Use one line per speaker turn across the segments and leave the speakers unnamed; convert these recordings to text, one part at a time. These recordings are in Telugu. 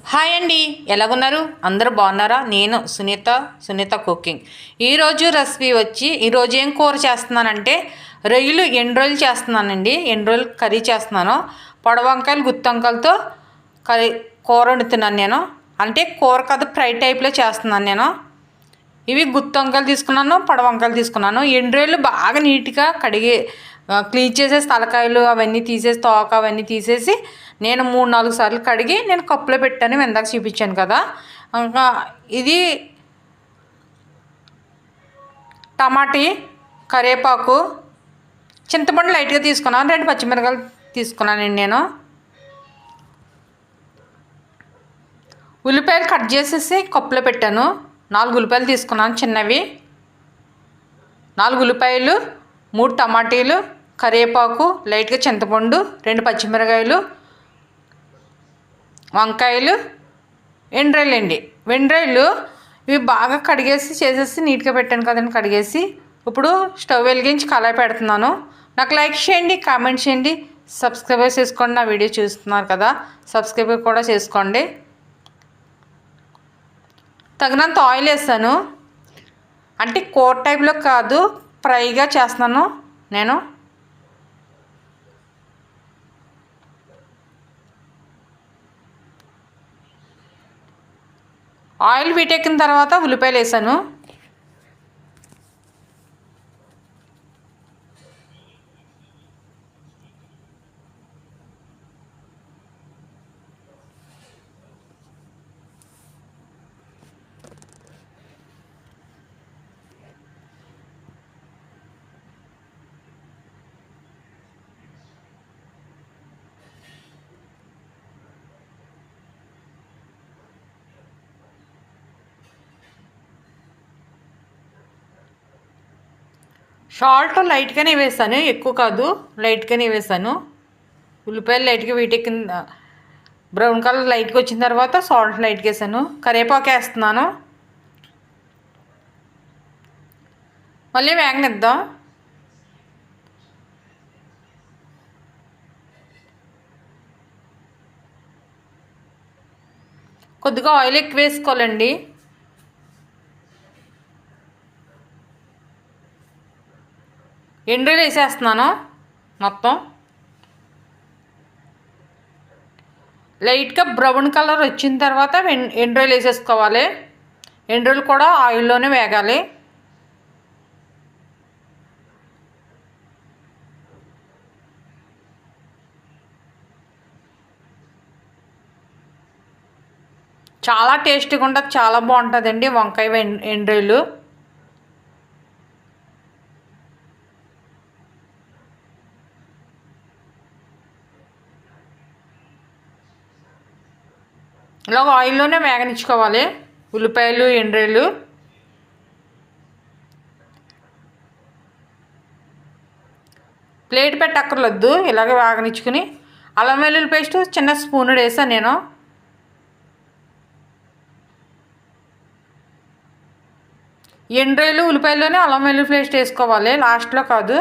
హాయ్ అండి, ఎలాగున్నారు? అందరూ బాగున్నారా? నేను సునీత కుకింగ్. ఈరోజు రెసిపీ వచ్చి ఈరోజు ఏం కూర చేస్తున్నానంటే ఎండు రొయ్యలు చేస్తున్నానండి. ఎండు రొయ్యలు కర్రీ చేస్తున్నాను. పొడవు వంకాయలు గుత్తి వంకాయలతో కర్రీ కూర వండుతున్నాను నేను. అంటే కూర కాదు, ఫ్రై టైప్లో చేస్తున్నాను నేను. ఇవి గుత్తి వంకాయలు తీసుకున్నాను, పొడవు వంకాయలు తీసుకున్నాను. ఎండు రొయ్యలు బాగా నీట్గా కడిగి క్లీన్ చేసేసి తలకాయలు అవన్నీ తీసేసి తోక అవన్నీ తీసేసి నేను 3-4 సార్లు కడిగి నేను కప్పులో పెట్టాను. ఇందాక చూపించాను కదా. ఇంకా ఇది టమాటీ, కరివేపాకు, చింతపండు లైట్గా తీసుకున్నాను. 2 పచ్చిమిరపకాయలు తీసుకున్నానండి నేను. ఉల్లిపాయలు కట్ చేసేసి కప్పులో పెట్టాను. 4 ఉల్లిపాయలు తీసుకున్నాను చిన్నవి. 4 ఉల్లిపాయలు, 3 టమాటీలు, కరివేపాకు, లైట్గా చింతపండు, 2 పచ్చిమిరకాయలు, వంకాయలు, ఎండ్రాయిలు అండి. ఎండ్రాయిలు ఇవి బాగా కడిగేసి చేసేసి నీట్గా పెట్టాను కదండి కడిగేసి. ఇప్పుడు స్టవ్ వెలిగించి కళాయి పెడుతున్నాను. నాకు లైక్ చేయండి, కామెంట్ చేయండి, సబ్స్క్రైబ్ చేసుకోండి. నా వీడియో చూస్తున్నారు కదా, సబ్స్క్రైబ్ కూడా చేసుకోండి. తగినంత ఆయిల్ వేస్తాను. అంటే కూర టైప్లో కాదు, ఫ్రైగా చేస్తున్నాను నేను. ఆయిల్ వీటెక్కిన తర్వాత ఉల్లిపాయలు వేసాను. సాల్ట్ లైట్గానే వేసాను, ఎక్కువ కాదు, లైట్గానే వేసాను. ఉల్లిపాయలు లైట్గా వీటెక్కిన బ్రౌన్ కలర్ లైట్గా వచ్చిన తర్వాత సాల్ట్ లైట్గా వేసాను. కరివేపాకు వేస్తున్నాను. మళ్ళీ వేగనిద్దాం. కొద్దిగా ఆయిల్ ఎక్కువ వేసుకోవాలండి. ఎండ్రాయిలు వేసేస్తున్నాను మొత్తం. లైట్గా బ్రౌన్ కలర్ వచ్చిన తర్వాత ఎండ్రాయిలు వేసేసుకోవాలి. ఎండ్రాయిలు కూడా ఆయిల్లోనే వేగాలి. చాలా టేస్టీగా ఉంటుంది, చాలా బాగుంటుందండి వంకాయ ఎండ్రాయిలు. ఇలాగ ఆయిల్లోనే వేగనిచ్చుకోవాలి ఉల్లిపాయలు, ఎండ్రాయిలు. ప్లేట్ పెట్టక్కర్లేదు, ఇలాగ వేగనిచ్చుకుని. అల్లం వెల్లుల్లి పేస్ట్ చిన్న స్పూన్ వేసాను నేను. ఎండ్రాయిలు ఉల్లిపాయల్లోనే అల్లం వెల్లుల్లి పేస్ట్ వేసుకోవాలి, లాస్ట్లో కాదు.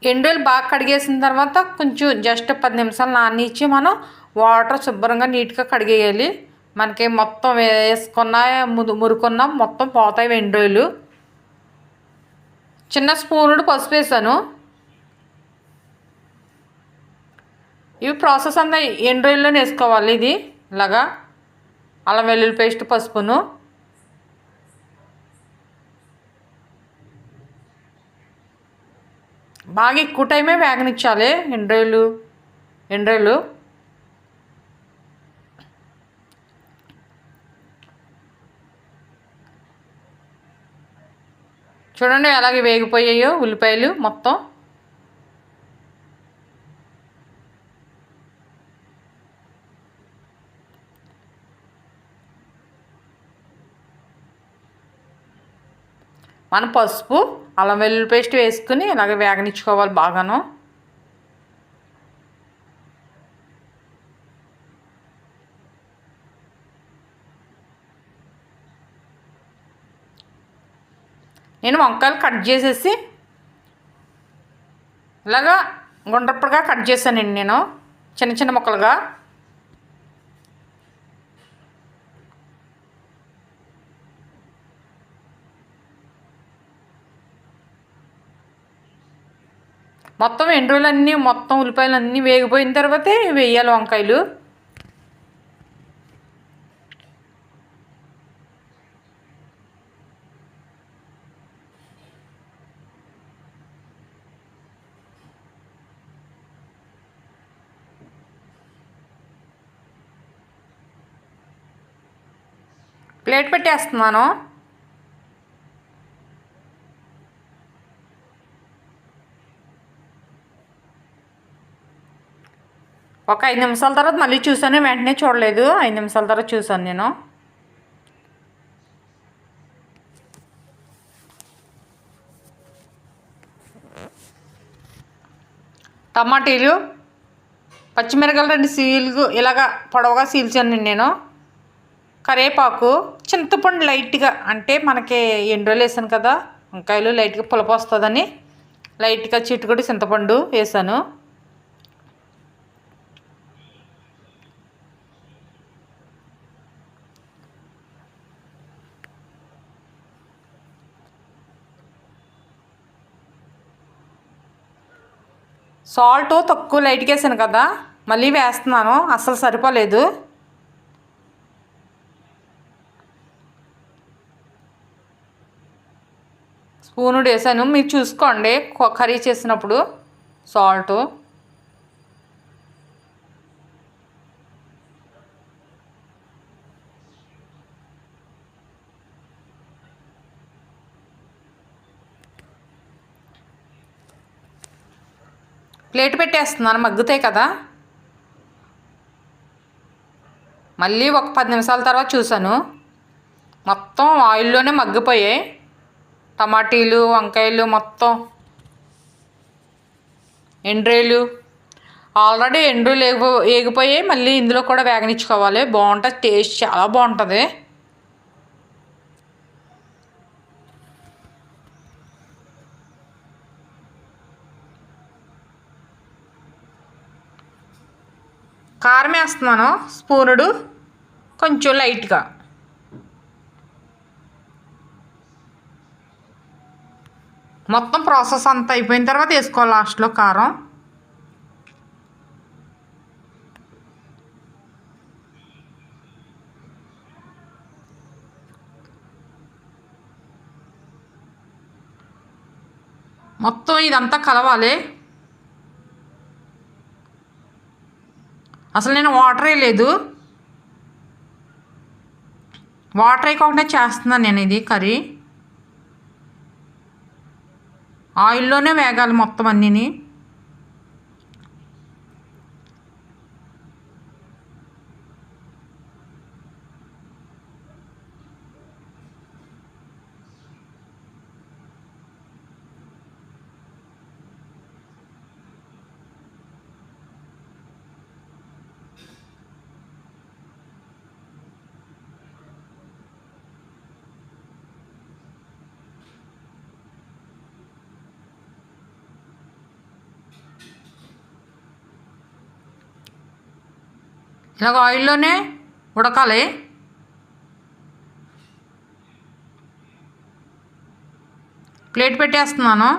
ఎండ్రాయిలు బాగా కడిగేసిన తర్వాత కొంచెం జస్ట్ 10 నిమిషాలు నానిచ్చి మనం వాటర్ శుభ్రంగా నీట్గా కడిగేయాలి. మనకి మొత్తం వేసుకున్న మురుకున్న మొత్తం పోతాయి ఎండ్రాయిలు. చిన్న స్పూనుడు పసుపు వేసాను. ఇవి ప్రాసెస్ అంతా ఎండ్రాయిల్లోనే వేసుకోవాలి. ఇది ఇలాగా అల్లం వెల్లుల్లి పేస్ట్, పసుపును. బాగా ఎక్కువ టైమే వేగనిచ్చాలి ఎండ్రాయిలు. చూడండి అలాగే వేగిపోయాయో ఉల్లిపాయలు మొత్తం. మనం పసుపు, అల్లం వెల్లుల్లి పేస్ట్ వేసుకుని ఇలాగ వేగనిచ్చుకోవాలి బాగాను. నేను వంకాయలు కట్ చేసేసి ఇలాగా గుండ్రపుగా కట్ చేశానండి నేను చిన్న చిన్న ముక్కలుగా. మొత్తం ఎండ్రులన్నీ మొత్తం ఉల్లిపాయలు అన్నీ వేగిపోయిన తర్వాతే వేయాలి వంకాయలు. ప్లేట్ పెట్టేస్తున్నాను. ఒక 5 నిమిషాల తర్వాత మళ్ళీ చూసాను, వెంటనే చూడలేదు, 5 నిమిషాల తర్వాత చూసాను నేను. టమాటీలు, పచ్చిమిరకాయలు 2 సీలు ఇలాగా పొడవుగా సీల్చాను నేను. కరివేపాకు, చింతపండు లైట్గా, అంటే మనకి ఎండ్రోలు వేసాను కదా వంకాయలు లైట్గా పులుపు వస్తుందని లైట్గా చిట్టుకుడి చింతపండు వేసాను. సాల్ట్ తక్కువ లైట్గా వేసాను కదా, మళ్ళీ వేస్తున్నాను, అస్సలు సరిపోలేదు. స్పూను వేసాను, మీరు చూసుకోండి కర్రీ చేసినప్పుడు సాల్ట్. ప్లేట్ పెట్టేస్తున్నాను, మగ్గుతాయి కదా. మళ్ళీ ఒక 10 నిమిషాల తర్వాత చూసాను, మొత్తం ఆయిల్లోనే మగ్గిపోయాయి టమాటీలు వంకాయలు మొత్తం. ఎండ్రేలు ఆల్రెడీ ఎండ్రులు వేగిపోయాయి, మళ్ళీ ఇందులో కూడా వేగనిచ్చుకోవాలి, బాగుంటుంది, టేస్ట్ చాలా బాగుంటుంది. కారం వేస్తున్నాను స్పూనుడు, కొంచెం లైట్గా. మొత్తం ప్రాసెస్ అంతా అయిపోయిన తర్వాత వేసుకోవాలి లాస్ట్లో కారం. మొత్తం ఇదంతా కలవాలి. అసలు నేను వాటర్ వేయలేదు, వాటర్ వేయకుండా చేస్తున్నాను నేను ఇది కర్రీ. ఆయిల్లోనే వేగాలి మొత్తం అన్నీని. ఇలాగ ఆయిల్లోనే ఉడకాలి. ప్లేట్ పెట్టేస్తున్నాను.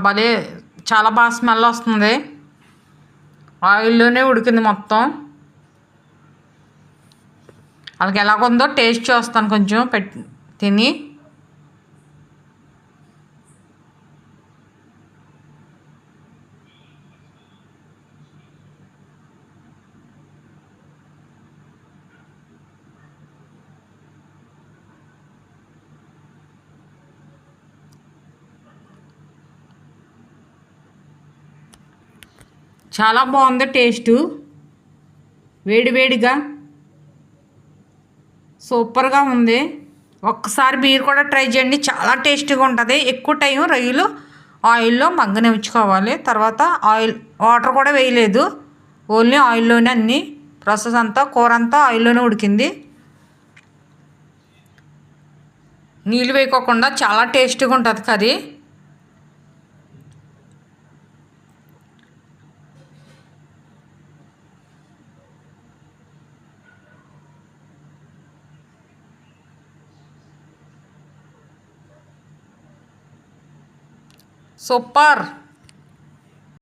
భలే చాలా బాగా స్మెల్ వస్తుంది, ఆయిల్లోనే ఉడికింది మొత్తం. వాళ్ళకి ఎలాగుందో టేస్ట్ చూస్తాను కొంచెం తిని. చాలా బాగుంది టేస్టు, వేడివేడిగా సూపర్గా ఉంది. ఒక్కసారి మీరు కూడా ట్రై చేయండి, చాలా టేస్టీగా ఉంటుంది. ఎక్కువ టైం రొయ్యలు ఆయిల్లో మగ్గనివ్చుకోవాలి. తర్వాత వాటర్ కూడా వేయలేదు, ఓన్లీ ఆయిల్లోనే అన్నీ ప్రాసెస్ అంతా, కూర అంతా ఆయిల్లోనే ఉడికింది. నీళ్ళు వేయకోకుండా చాలా టేస్టీగా ఉంటుంది కర్రీ. సూపర్.